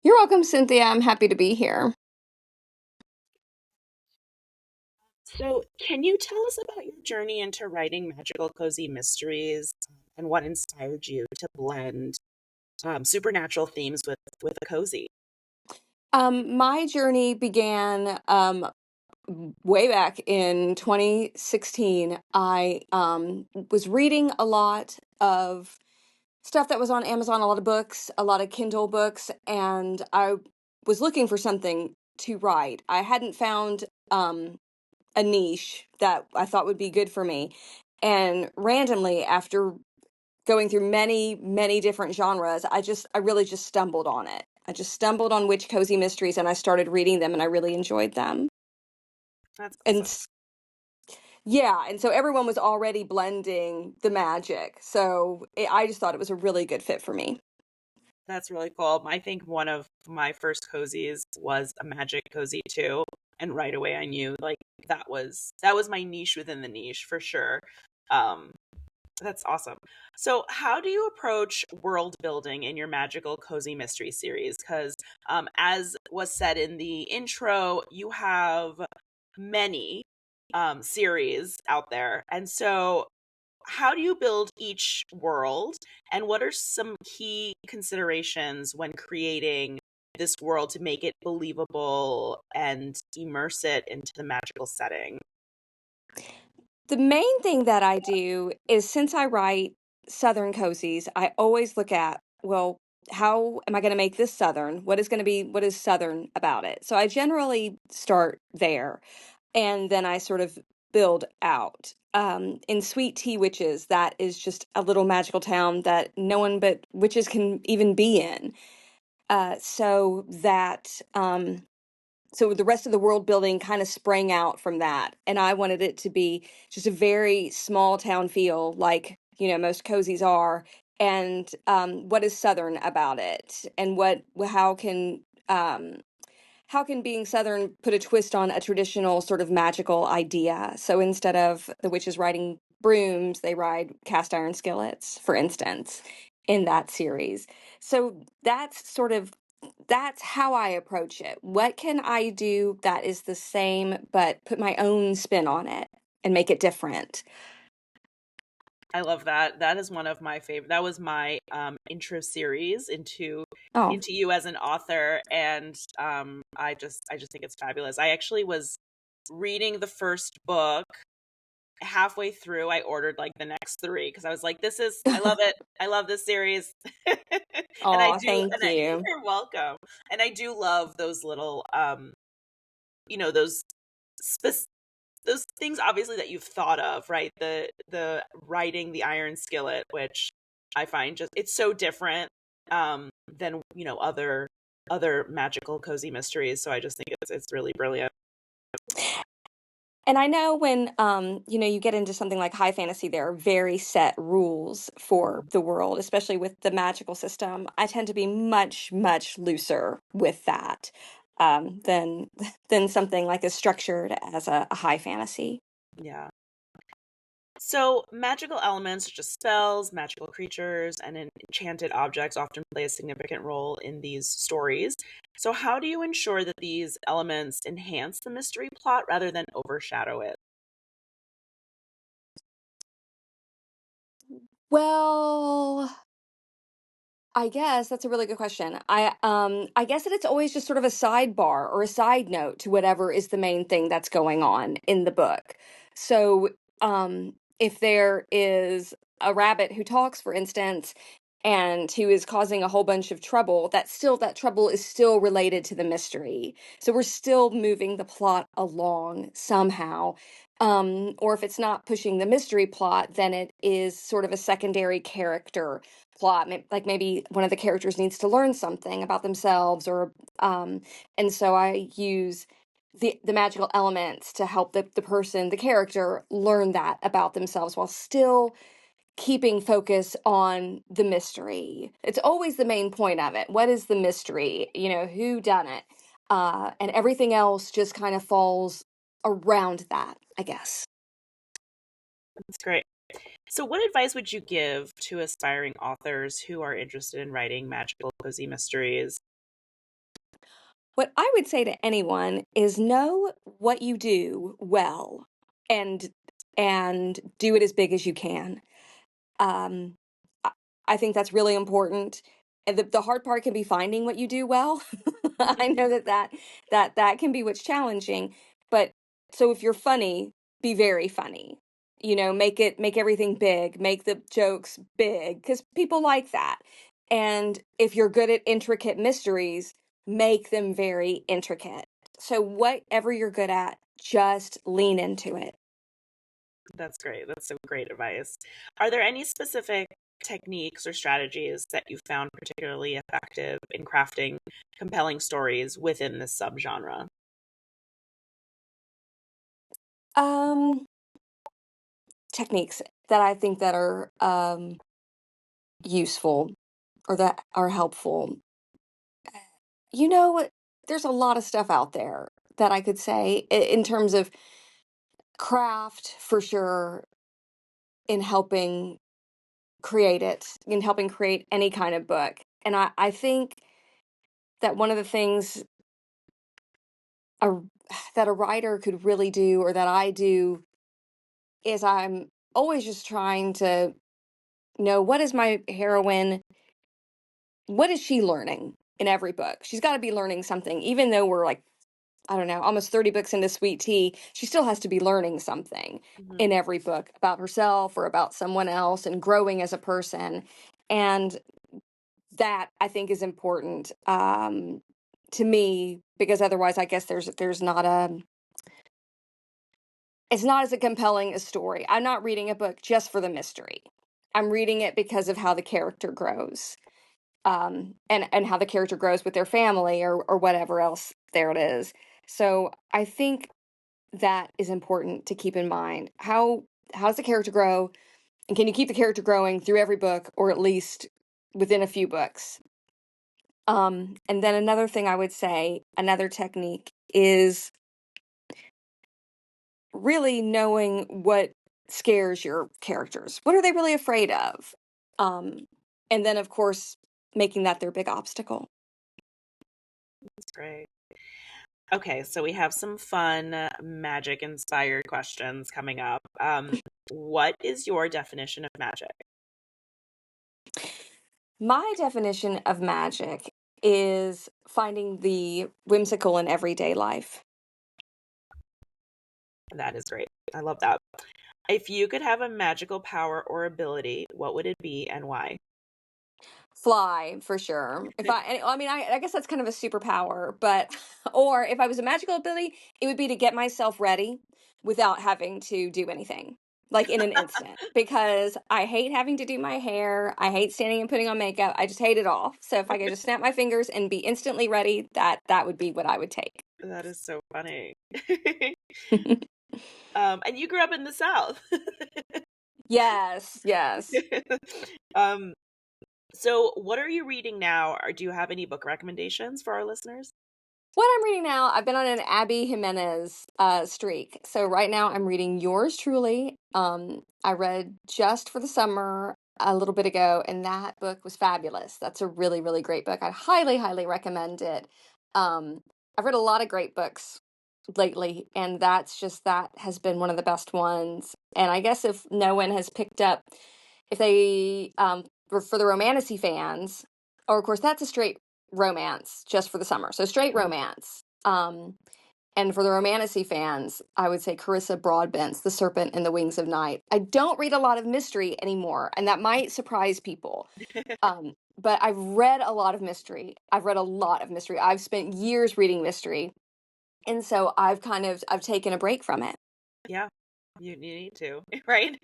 You're welcome, Cynthia. I'm happy to be here. So, can you tell us about your journey into writing magical cozy mysteries and what inspired you to blend supernatural themes with a cozy? My journey began way back in 2016. I was reading a lot of stuff that was on Amazon, a lot of books, a lot of Kindle books, and I was looking for something to write. I hadn't found a niche that I thought would be good for me. And randomly, after going through many, many different genres, I really just stumbled on it. I just stumbled on Witch Cozy Mysteries and I started reading them and I really enjoyed them. That's And awesome. yeah, and so everyone was already blending the magic. So I just thought it was a really good fit for me. That's really cool. I think one of my first cozies was a magic cozy too, and right away I knew like that was my niche within the niche for sure. Um, that's awesome. So, how do you approach world building in your magical cozy mystery series? Because, as was said in the intro, you have many series out there, and so how do you build each world, and what are some key considerations when creating this world to make it believable and immerse it into the magical setting? The main thing that I do is since I write Southern cozies, I always look at, well, how am I going to make this Southern? What is Southern about it? So I generally start there and then I sort of build out. In Sweet Tea Witches, that is just a little magical town that no one but witches can even be in. So that so the rest of the world building kind of sprang out from that, and I wanted it to be just a very small town feel, like most cozies are. And what is Southern about it, and um, how can being Southern put a twist on a traditional sort of magical idea? So instead of the witches riding brooms, they ride cast iron skillets, for instance, in that series. So that's how I approach it. What can I do that is the same, but put my own spin on it and make it different? I love that. That is one of my favorite. That was my intro series Oh, into you as an author, and I just think it's fabulous. I actually was reading the first book. Halfway through, I ordered like the next three because I was like, "This is, I love it. I love this series," and I oh, do, thank you. you're welcome. And I do love those little, those spec- those things obviously that you've thought of, right? The writing the iron skillet, which I find just it's so different than other magical cozy mysteries. So I just think it's really brilliant. And I know when you get into something like high fantasy, there are very set rules for the world, especially with the magical system. I tend to be much, much looser with that than than something like as structured as a high fantasy. Yeah. So, magical elements such as spells, magical creatures, and enchanted objects often play a significant role in these stories. So, how do you ensure that these elements enhance the mystery plot rather than overshadow it? Well, I guess that's a really good question. I guess that it's always just sort of a sidebar or a side note to whatever is the main thing that's going on in the book. So, if there is a rabbit who talks, for instance, and who is causing a whole bunch of trouble, that trouble is still related to the mystery. So we're still moving the plot along somehow. Or if it's not pushing the mystery plot, then it is sort of a secondary character plot. Like maybe one of the characters needs to learn something about themselves, or and so I use the magical elements to help the character learn that about themselves while still keeping focus on the mystery. It's always the main point of it. What is the mystery? Who done it? And everything else just kind of falls around that, I guess. That's great. So, what advice would you give to aspiring authors who are interested in writing magical cozy mysteries? What I would say to anyone is know what you do well and do it as big as you can. Um, I I think that's really important. And the hard part can be finding what you do well. I know that can be what's challenging. But so if you're funny, be very funny. Make everything big, make the jokes big because people like that. And if you're good at intricate mysteries, make them very intricate. So whatever you're good at, just lean into it. That's great. That's some great advice. Are there any specific techniques or strategies that you found particularly effective in crafting compelling stories within this subgenre? Um, Techniques that I think that are useful or that are helpful. You know, there's a lot of stuff out there that I could say in terms of craft for sure in helping create it, in helping create any kind of book. And I think that one of the things a, that a writer could really do or that I do is I'm always just trying to know what is my heroine, what is she learning in every book? She's got to be learning something, even though we're like, I don't know, almost 30 books into Sweet Tea, she still has to be learning something Hmm. in every book about herself or about someone else and growing as a person. And that I think is important to me because otherwise I guess there's not a it's not as a compelling a story. I'm not reading a book just for the mystery. I'm reading it because of how the character grows. And how the character grows with their family or whatever else there it is. So I think that is important to keep in mind. How does the character grow, and can you keep the character growing through every book, or at least within a few books? And then another thing I would say, another technique is really knowing what scares your characters. What are they really afraid of? Um, and then of course making that their big obstacle. That's great. Okay, so we have some fun magic inspired questions coming up. What is your definition of magic? My definition of magic is finding the whimsical in everyday life. That is great. I love that. If you could have a magical power or ability, what would it be and why? Fly for sure. I mean, I guess that's kind of a superpower, but or if I was a magical ability, it would be to get myself ready without having to do anything, like in an instant, because I hate having to do my hair. I hate standing and putting on makeup. I just hate it all. So if I could just snap my fingers and be instantly ready, that would be what I would take. That is so funny. And you grew up in the South. Yes, yes. um, so what are you reading now? Or do you have any book recommendations for our listeners? What I'm reading now, I've been on an Abby Jimenez streak. So right now I'm reading Yours Truly. I read Just for the Summer a little bit ago, and that book was fabulous. That's a really, really great book. I highly, highly recommend it. Um, I've read a lot of great books lately, and that has been one of the best ones. And I guess if no one has picked up, if they for the romanticy fans, or of course that's a straight romance just for the summer. So straight Mhm. romance. And for the romanticy fans, I would say Carissa Broadbent's The Serpent and the Wings of Night. I don't read a lot of mystery anymore, and that might surprise people. But I've read a lot of mystery. I've read a lot of mystery. I've spent years reading mystery. And so I've taken a break from it. Yeah, you need to, right?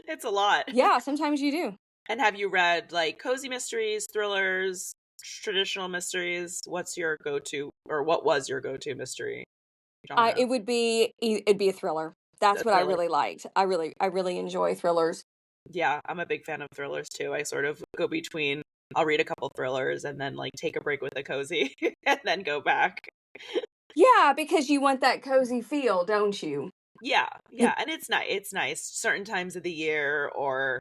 It's a lot. Yeah, sometimes you do. And have you read like cozy mysteries, thrillers, traditional mysteries? What's your go-to, or what was your go-to mystery genre? It'd be a thriller. That's A what I thriller. really liked. I really enjoy thrillers. Yeah, I'm a big fan of thrillers too. I sort of go between, I'll read a couple thrillers and then like take a break with a cozy and then go back. Yeah, because you want that cozy feel, don't you? Yeah, yeah, and it's nice. It's nice. Certain times of the year or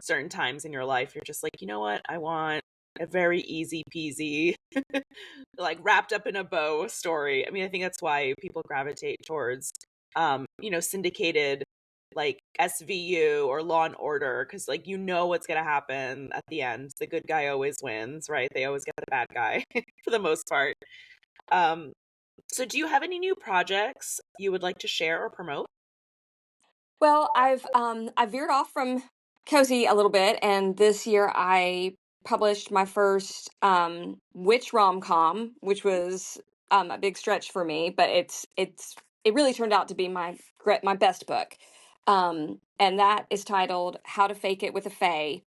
certain times in your life, you're just like, you know what? I want a very easy peasy, like wrapped up in a bow story. I mean, I think that's why people gravitate towards, syndicated like SVU or Law and Order, because like what's gonna happen at the end. The good guy always wins, right? They always get the bad guy for the most part. Um, so do you have any new projects you would like to share or promote? Well, I veered off from cozy a little bit, and this year I published my first witch rom-com, which was a big stretch for me, but it really turned out to be my best book. And that is titled How to Fake It with a Fae.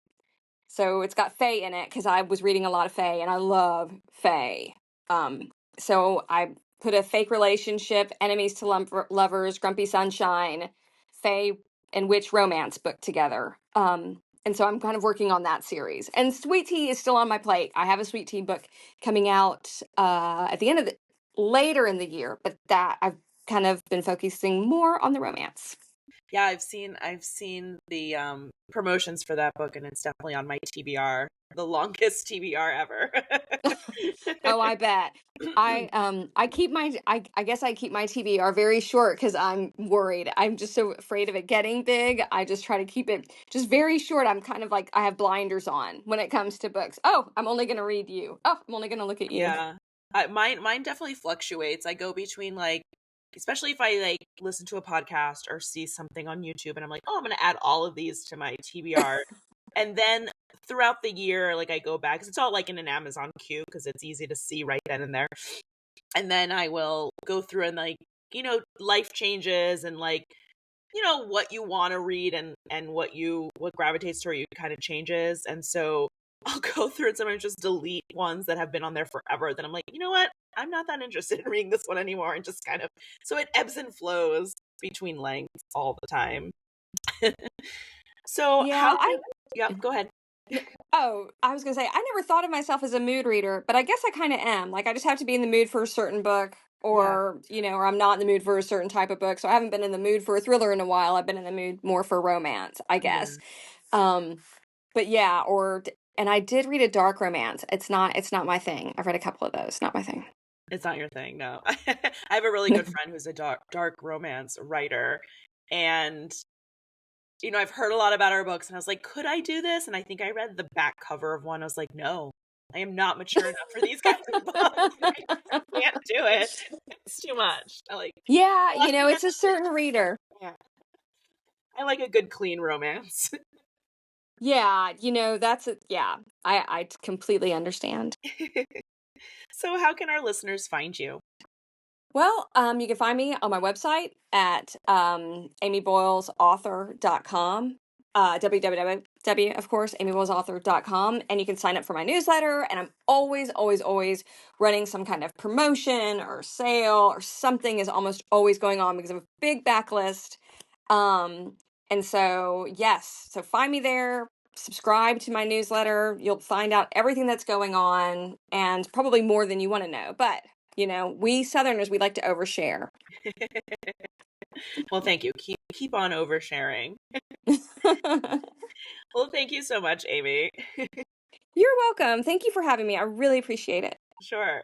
So it's got Fae in it because I was reading a lot of Fae and I love Fae. Um, so I put a fake relationship, enemies to lovers, grumpy sunshine, Fae and witch romance book together. And so I'm kind of working on that series. And Sweet Tea is still on my plate. I have a Sweet Tea book coming out at the end of later in the year, but that I've kind of been focusing more on the romance. Yeah, I've seen the promotions for that book, and it's definitely on my TBR, the longest TBR ever. Oh, I bet. I guess I keep my TBR very short because I'm worried. I'm just so afraid of it getting big. I just try to keep it just very short. I'm kind of like I have blinders on when it comes to books. Oh, I'm only going to read you. Oh, I'm only going to look at you. Yeah. Mine definitely fluctuates. I go between like, especially if I like listen to a podcast or see something on YouTube and I'm like, oh, I'm going to add all of these to my TBR. And then throughout the year, like I go back, 'cause it's all like in an Amazon queue because it's easy to see right then and there. And then I will go through and like, life changes and like, what you want to read and what gravitates toward you kind of changes. And so I'll go through and sometimes just delete ones that have been on there forever. Then I'm like, you know what? I'm not that interested in reading this one anymore. And just kind of, so it ebbs and flows between lengths all the time. So Yeah, how can, yeah, go ahead. oh, I was gonna say, I never thought of myself as a mood reader, but I guess I kind of am. Like, I just have to be in the mood for a certain book, Yeah. or I'm not in the mood for a certain type of book. So I haven't been in the mood for a thriller in a while. I've been in the mood more for romance, I guess. Yeah. Um, but yeah, and I did read a dark romance. It's not my thing. I've read a couple of those. Not my thing. It's not your thing, no. I have a really good friend who's a dark romance writer, and I've heard a lot about her books, and I was like, could I do this? And I think I read the back cover of one. I was like, no, I am not mature enough for these kinds of books. I can't do it. It's too much. Yeah, I like it's a certain reader. yeah. I like a good clean romance. Yeah, yeah, I completely understand. So how can our listeners find you? Well, you can find me on my website at amyboylesauthor.com, www, of course, amyboylesauthor.com, and you can sign up for my newsletter, and I'm always, always, always running some kind of promotion or sale or something is almost always going on because of a big backlist. And so, yes, so find me there, subscribe to my newsletter. You'll find out everything that's going on and probably more than you want to know, but we Southerners, we like to overshare. Well, thank you. Keep on oversharing. Well, thank you so much, Amy. You're welcome. Thank you for having me. I really appreciate it. Sure.